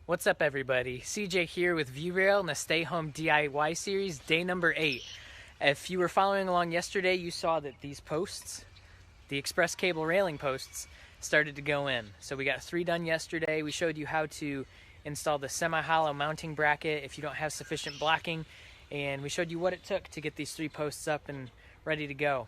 What's up, everybody? CJ here with Viewrail in the Stay Home DIY series, day number 8. If you were following along yesterday, you saw that these posts, the express cable railing posts, started to go in. So we got 3 done yesterday. We showed you how to install the semi-hollow mounting bracket if you don't have sufficient blocking, and we showed you what it took to get these 3 posts up and ready to go.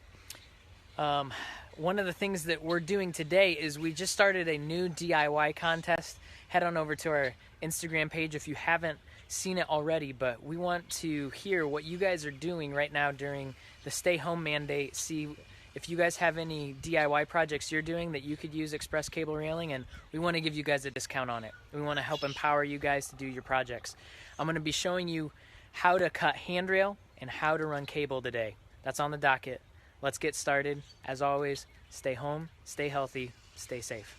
One of the things that we're doing today is we just started a new DIY contest. Head on over to our Instagram page if you haven't seen it already, but we want to hear what you guys are doing right now during the stay home mandate. See if you guys have any DIY projects you're doing that you could use express cable railing, and we want to give you guys a discount on it. We want to help empower you guys to do your projects. I'm going to be showing you how to cut handrail and how to run cable today. That's on the docket. Let's get started. As always, stay home, stay healthy, stay safe.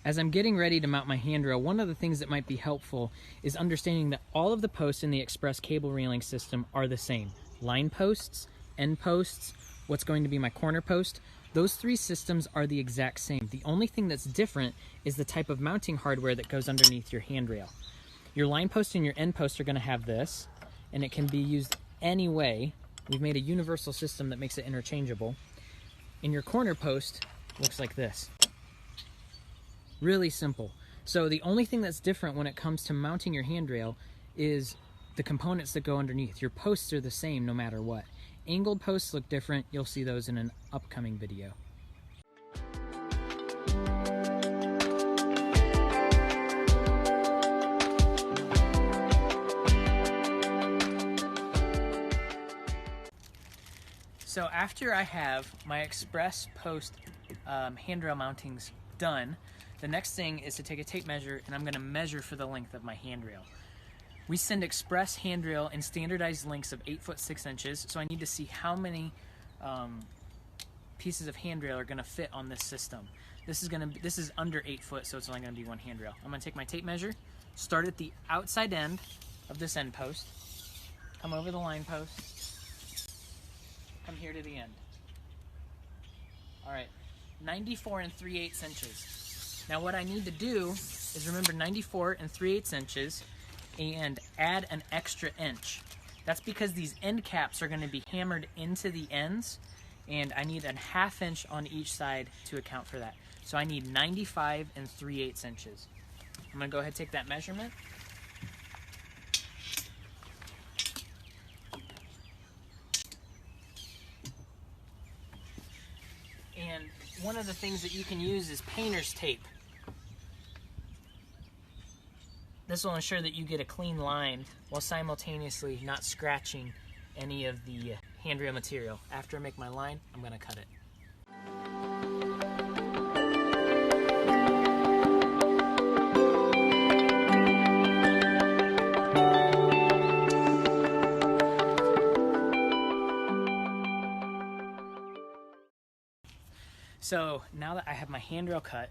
As I'm getting ready to mount my handrail, one of the things that might be helpful is understanding that all of the posts in the express cable railing system are the same. Line posts, end posts, what's going to be my corner post, those 3 systems are the exact same. The only thing that's different is the type of mounting hardware that goes underneath your handrail. Your line post and your end post are going to have this, and it can be used any way. We've made a universal system that makes it interchangeable. And your corner post looks like this. Really simple. So the only thing that's different when it comes to mounting your handrail is the components that go underneath. Your posts are the same no matter what. Angled posts look different. You'll see those in an upcoming video. So after I have my express post handrail mountings done, the next thing is to take a tape measure, and I'm going to measure for the length of my handrail. We send express handrail in standardized lengths of 8 foot 6 inches, so I need to see how many pieces of handrail are going to fit on this system. This is under 8 foot, so it's only going to be 1 handrail. I'm going to take my tape measure, start at the outside end of this end post, come over the line post, come here to the end. All right, 94 3/8 inches. Now what I need to do is remember 94 3/8 inches and add an extra inch. That's because these end caps are going to be hammered into the ends, and I need a 1/2 inch on each side to account for that. So I need 95 3/8 inches. I'm going to go ahead and take that measurement. And one of the things that you can use is painter's tape. This will ensure that you get a clean line while simultaneously not scratching any of the handrail material. After I make my line, I'm going to cut it. So now that I have my handrail cut,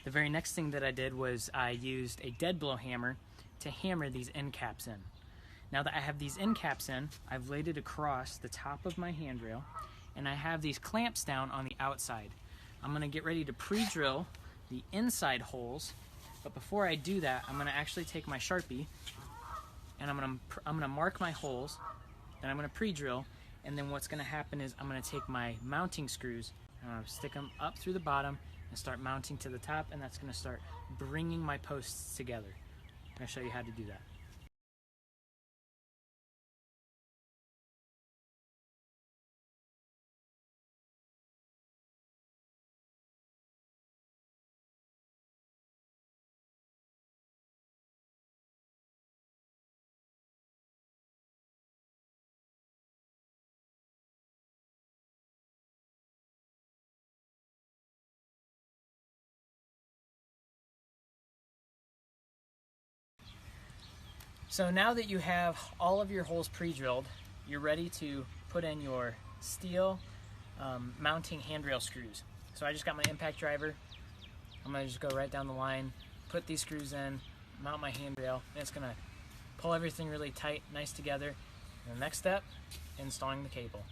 the very next thing that I did was I used a dead blow hammer to hammer these end caps in. Now that I have these end caps in, I've laid it across the top of my handrail, and I have these clamps down on the outside. I'm going to get ready to pre-drill the inside holes, but before I do that, I'm going to actually take my Sharpie, and I'm going to mark my holes, then I'm going to pre-drill, and then what's going to happen is I'm going to take my mounting screws and I'm going to stick them up through the bottom and start mounting to the top, and that's going to start bringing my posts together. I'm going to show you how to do that. So now that you have all of your holes pre-drilled, you're ready to put in your steel mounting handrail screws. So I just got my impact driver. I'm going to just go right down the line, put these screws in, mount my handrail, and it's going to pull everything really tight, nice together. And the next step, installing the cable.